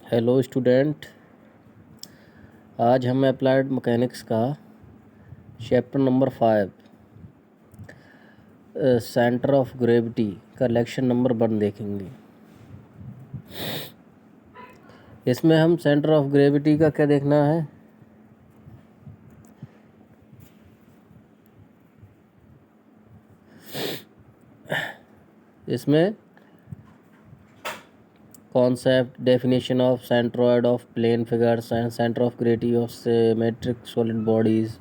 Hello student. आज हम applied mechanics का chapter number 5 centre of gravity का लेक्चर नंबर 1 देखेंगे। इसमें हम सेंटर ऑफ ग्रेविटी का क्या देखना है, इसमें concept, definition of centroid of plane figures and centre of gravity of symmetric solid bodies,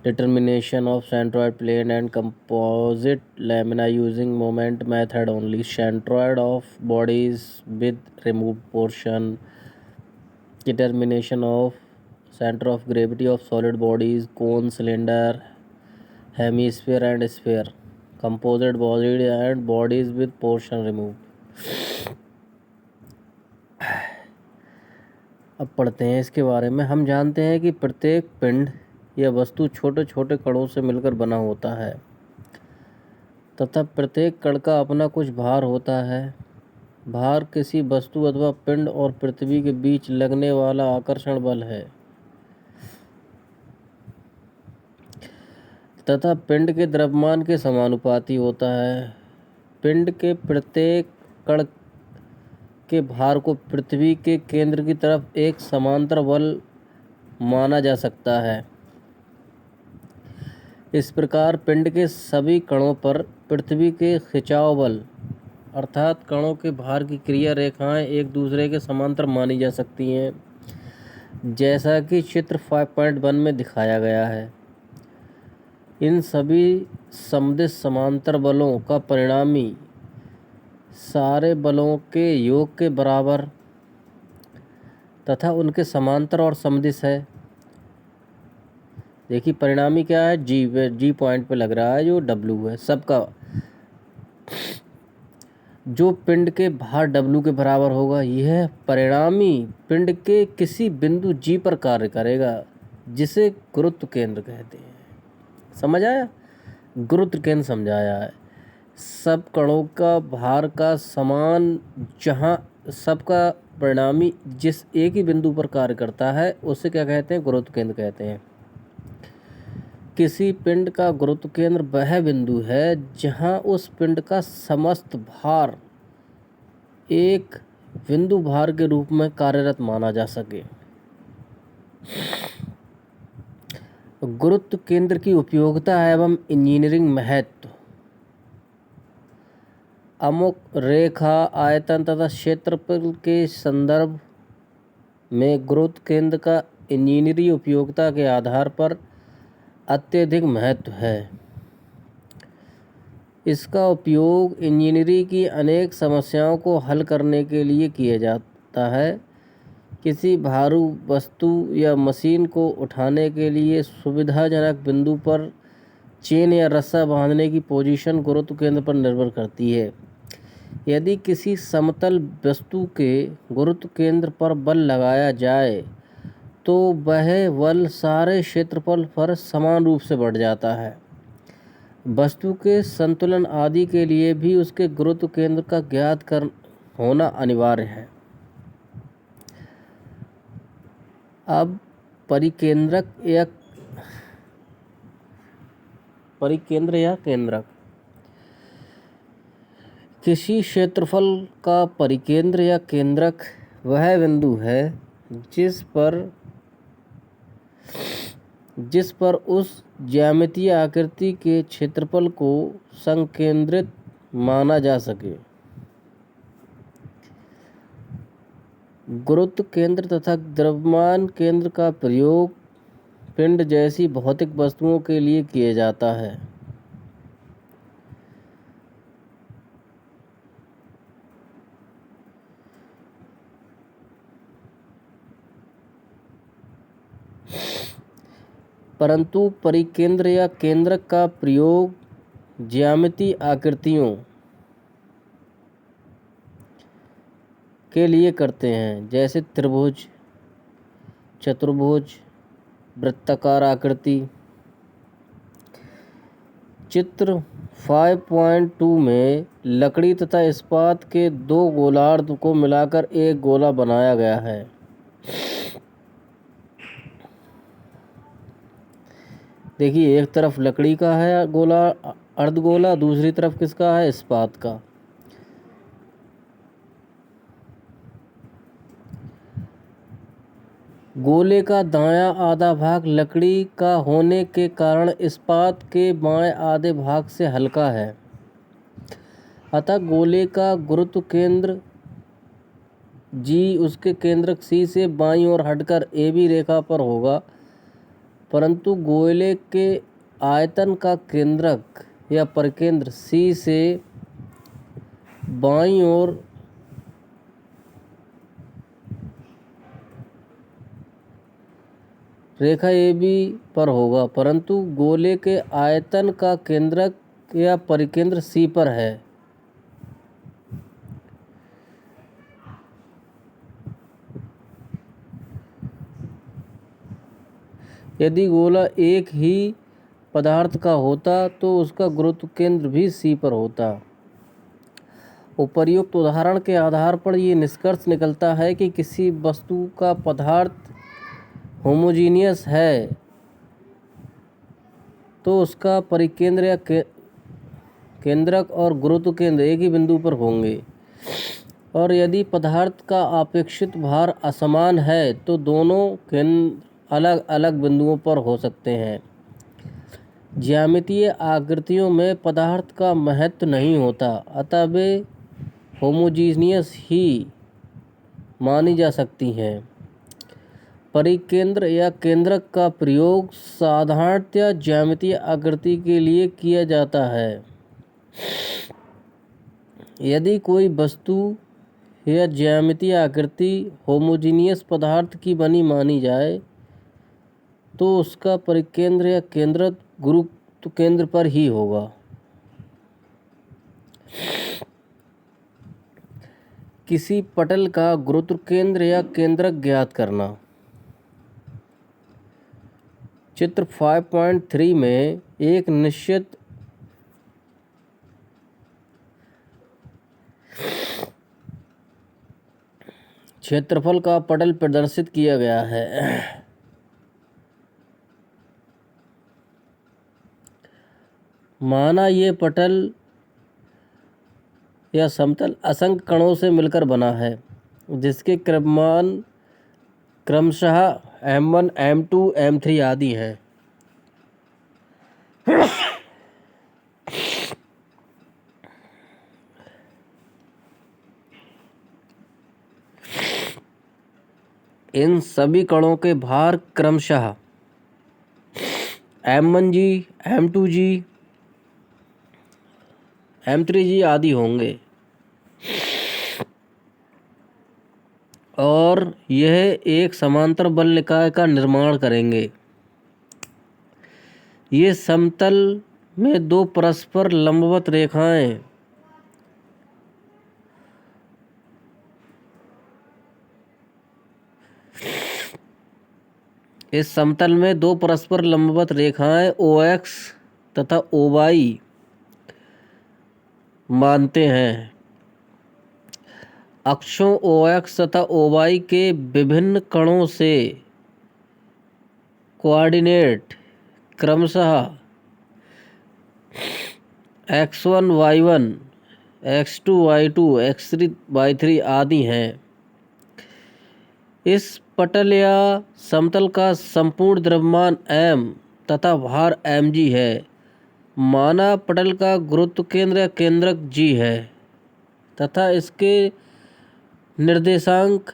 determination of centroid plane and composite lamina using moment method only, centroid of bodies with removed portion, determination of center of gravity of solid bodies, cone, cylinder, hemisphere and sphere, composite bodies and bodies with portion removed। अब पढ़ते हैं इसके बारे में। हम जानते हैं कि प्रत्येक पिंड यह वस्तु छोटे छोटे कणों से मिलकर बना होता है तथा प्रत्येक कण का अपना कुछ भार होता है। भार किसी वस्तु अथवा पिंड और पृथ्वी के बीच लगने वाला आकर्षण बल है तथा पिंड के द्रव्यमान के समानुपाती होता है। पिंड के प्रत्येक कण के भार को पृथ्वी के केंद्र की तरफ एक समांतर बल माना जा सकता है। इस प्रकार पिंड के सभी कणों पर पृथ्वी के खिंचाव बल अर्थात कणों के भार की क्रिया रेखाएं एक दूसरे के समांतर मानी जा सकती हैं, जैसा कि चित्र 5.1 में दिखाया गया है। इन सभी समदिश समांतर बलों का परिणामी सारे बलों के योग के बराबर तथा उनके समांतर और समदिश है। देखिए परिणामी क्या है, जी पॉइंट पे लग रहा है जो डब्लू है सबका, जो पिंड के भार डब्लू के बराबर होगा। यह परिणामी पिंड के किसी बिंदु जी पर कार्य करेगा जिसे गुरुत्व केंद्र कहते हैं। समझ आया? गुरुत्व केंद्र समझाया है। सब कणों का भार का समान, जहाँ सबका परिणामी जिस एक ही बिंदु पर कार्य करता है उसे क्या कहते हैं, गुरुत्व केंद्र कहते हैं। किसी पिंड का गुरुत्व केंद्र वह बिंदु है जहां उस पिंड का समस्त भार एक बिंदु भार के रूप में कार्यरत माना जा सके। गुरुत्व केंद्र की उपयोगिता एवं इंजीनियरिंग महत्व। अमुक रेखा, आयतन तथा क्षेत्रफल के संदर्भ में गुरुत्व केंद्र का इंजीनियरिंग उपयोगिता के आधार पर अत्यधिक महत्व है। इसका उपयोग इंजीनियरिंग की अनेक समस्याओं को हल करने के लिए किया जाता है। किसी भारी वस्तु या मशीन को उठाने के लिए सुविधाजनक बिंदु पर चेन या रस्सा बांधने की पोजीशन गुरुत्व केंद्र पर निर्भर करती है। यदि किसी समतल वस्तु के गुरुत्व केंद्र पर बल लगाया जाए तो वह बल सारे क्षेत्रफल पर समान रूप से बढ़ जाता है। वस्तु के संतुलन आदि के लिए भी उसके गुरुत्व केंद्र का ज्ञात होना अनिवार्य है। अब परिकेंद्र या केंद्रक। किसी क्षेत्रफल का परिकेंद्र या केंद्रक वह बिंदु है जिस पर उस ज्यामितीय आकृति के क्षेत्रफल को संकेंद्रित माना जा सके। गुरुत्व केंद्र तथा द्रव्यमान केंद्र का प्रयोग पिंड जैसी भौतिक वस्तुओं के लिए किया जाता है। परंतु परिकेंद्र या केंद्रक का प्रयोग ज्यामितीय आकृतियों के लिए करते हैं, जैसे त्रिभुज, चतुर्भुज, वृत्ताकार आकृति। चित्र 5.2 में लकड़ी तथा इस्पात के दो गोलार्ध को मिलाकर एक गोला बनाया गया है। देखिए, एक तरफ लकड़ी का है गोला, अर्धगोला, दूसरी तरफ किसका है? इस्पात का। गोले का दायां आधा भाग लकड़ी का होने के कारण इस्पात के बाएं आधे भाग से हल्का है। अतः गोले का गुरुत्व केंद्र G उसके केंद्रक C से बाईं ओर हटकर AB रेखा पर होगा, परंतु गोले के आयतन का केंद्रक या परिकेंद्र C से बाईं ओर रेखा AB पर होगा, परंतु गोले के आयतन का केंद्रक या परिकेंद्र C पर है। यदि गोला एक ही पदार्थ का होता तो उसका गुरुत्व केंद्र भी C पर होता। उपर्युक्त उदाहरण के आधार पर ये निष्कर्ष निकलता है कि किसी वस्तु का पदार्थ होमोजीनियस है तो उसका परिकेंद्र या केंद्रक और गुरुत्व केंद्र एक ही बिंदु पर होंगे, और यदि पदार्थ का अपेक्षित भार असमान है तो दोनों केंद्र अलग अलग बिंदुओं पर हो सकते हैं। ज्यामितीय आकृतियों में पदार्थ का महत्व नहीं होता, अतः वे होमोजीनियस ही मानी जा सकती हैं। परिकेंद्र या केंद्रक का प्रयोग साधारणतया ज्यामितीय आकृति के लिए किया जाता है। यदि कोई वस्तु या ज्यामितीय आकृति होमोजीनियस पदार्थ की बनी मानी जाए तो उसका परिकेंद्र या केंद्रक गुरुत्व केंद्र पर ही होगा। किसी पटल का गुरुत्व केंद्र या केंद्रक ज्ञात करना। चित्र 5.3 में एक निश्चित क्षेत्रफल का पटल प्रदर्शित किया गया है। माना ये पटल या समतल असंख्य कणों से मिलकर बना है, जिसके क्रममान क्रमशः M1, M2, M3 आदि हैं। इन सभी कणों के भार क्रमशः M1G, M2G, M3G आदि होंगे, और यह एक समांतर बल निकाय का निर्माण करेंगे। ये समतल में दो परस्पर लंबवत रेखाएं इस समतल में दो परस्पर लंबवत रेखाएं OX तथा OY मानते हैं। अक्षों OX तथा OY के विभिन्न कणों से कोऑर्डिनेट क्रमशः X1, Y1, X2, Y2, X3, Y3 आदि हैं। इस पटल या समतल का संपूर्ण द्रव्यमान M तथा भार mg है। माना पटल का गुरुत्व केंद्र या केंद्रक G है तथा इसके निर्देशांक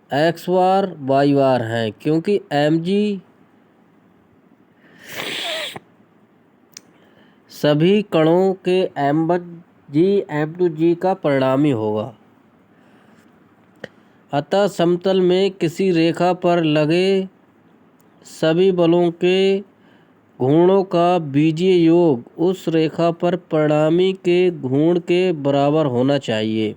x बार y बार हैं, क्योंकि mg सभी कणों के M1G, M2G का परिणामी होगा। अतः समतल में किसी रेखा पर लगे सभी बलों के घूर्णों का बीजीय योग उस रेखा पर परिणामी के घूर्ण के बराबर होना चाहिए।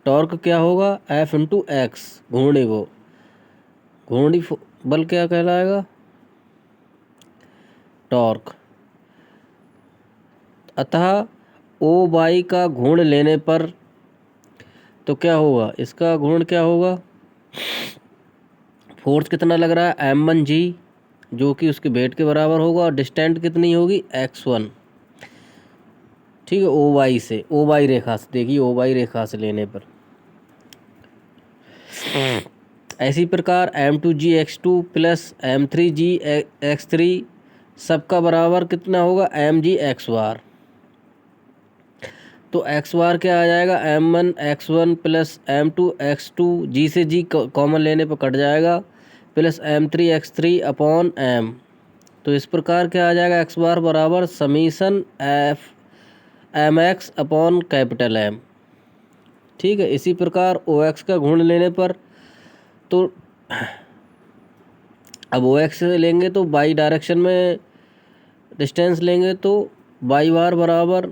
टॉर्क क्या होगा, F इंटू एक्स, घूर्णी बल क्या कहलाएगा, टॉर्क। अतः ओ बाई का घूर्ण लेने पर तो क्या होगा, इसका घूर्ण क्या होगा, फोर्स कितना लग रहा है m1g, जो कि उसके वेट के बराबर होगा, और डिस्टेंस कितनी होगी x1। ठीक है, ओ बाई रेखा से, देखिए ओ बाई रेखा से लेने पर। ऐसी प्रकार m2g x2 plus m3g x3 सबका बराबर कितना होगा, mg x बार। तो x बार क्या आ जाएगा, m1 x1 plus m2 x2, g से g कॉमन लेने पर कट जाएगा, plus m3 x3 upon m। तो इस प्रकार क्या आ जाएगा, x बार बराबर summation F M X upon capital M। ठीक है, इसी प्रकार ओ एक्स का घूर्ण लेने पर तो अब ओ एक्स लेंगे तो बाई डायरेक्शन में डिस्टेंस लेंगे, तो बाई बार बराबर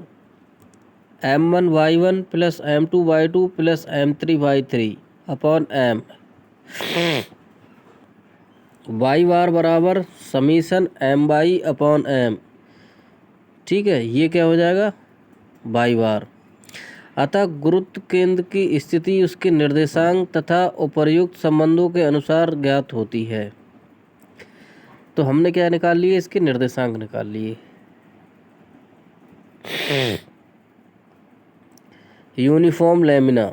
m1y1 plus m2y2 plus m3y3 upon m। Y bar बराबर summation m y upon m। ठीक है, ये क्या हो जाएगा, वाई बार। अतः गुरुत्व केंद्र की स्थिति उसके निर्देशांक तथा उपर्युक्त संबंधों के अनुसार ज्ञात होती है। तो हमने क्या निकाल लिए, इसके निर्देशांक निकाल लिए। यूनिफॉर्म लैमिना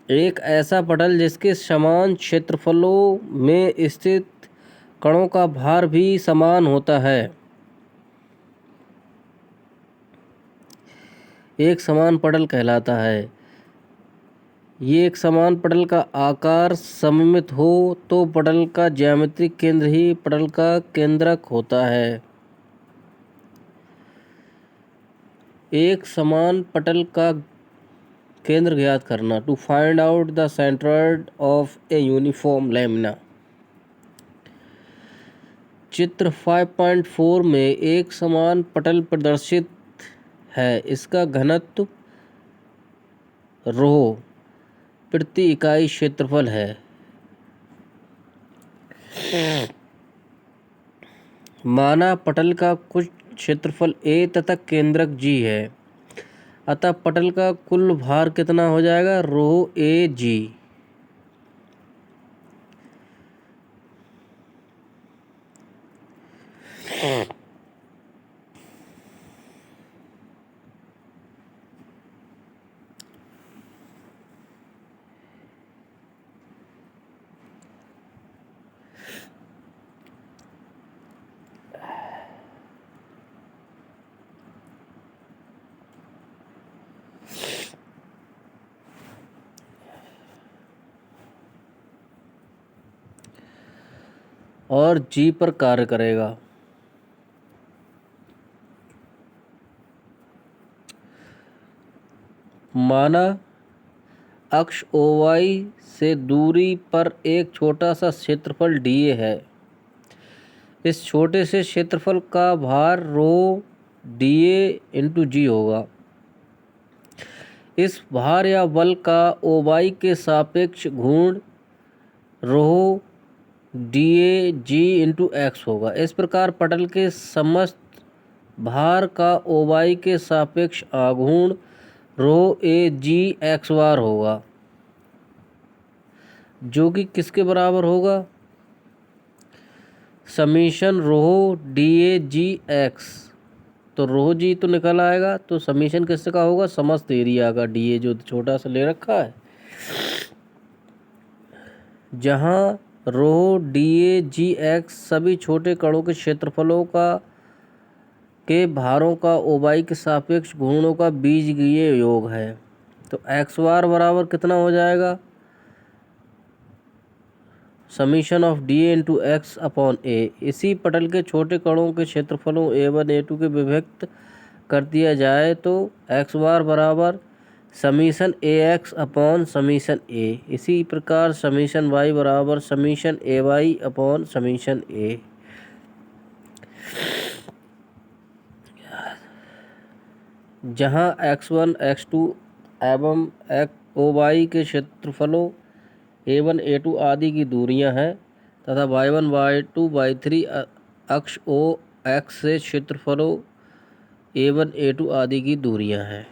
एक ऐसा पटल जिसके समान क्षेत्रफलों में स्थित कणों का भार भी समान होता है। एक समान पटल कहलाता है। ये एक समान पटल का आकार सममित हो तो पटल का ज्यामितीय केंद्र ही पटल का केंद्रक होता है। एक समान पटल का केंद्र ज्ञात करना, to find out the centroid of a uniform lamina. चित्र 5.4 में एक समान पटल प्रदर्शित है। इसका घनत्व रो प्रति इकाई क्षेत्रफल है। माना पटल का कुछ क्षेत्रफल A तथा केंद्रक G है, अतः पटल का कुल भार कितना हो जाएगा, रो ए जी। और जी पर कार्य करेगा। माना अक्ष OY से दूरी पर एक छोटा सा क्षेत्रफल DA है। इस छोटे से क्षेत्रफल का भार रो DA इंटू जी होगा। इस भार या बल का OY के सापेक्ष घूर्ण रो DA जी इंटू एक्स होगा। इस प्रकार पटल के समस्त भार का OY के सापेक्ष आघूर्ण रो ए जी एक्स बार होगा, जो कि किसके बराबर होगा, समीशन रो DA जी एक्स। तो रो जी तो निकल आएगा, तो समीशन किसका होगा, समस्त एरिया का, DA जो छोटा सा ले रखा है, जहां रो DA जी एक्स सभी छोटे कणों के क्षेत्रफलों के भारों का OY के सापेक्ष घूर्णों का बीजगणितीय योग है। तो एक्स बार बराबर कितना हो जाएगा, summation of DA into x upon a. इसी पटल के छोटे कणों के क्षेत्रफलों A1 A2 के विभक्त कर दिया जाए तो एक्स बार बराबर summation AX upon summation A। इसी प्रकार समीशन Y बराबर summation AY upon summation A। जहाँ x1 x2 एवं OY के क्षेत्रफलों a1 a2 आदि की दूरियां हैं तथा y1 y2 y3 अक्ष O x से क्षेत्रफलों a1 a2 आदि की दूरियां हैं।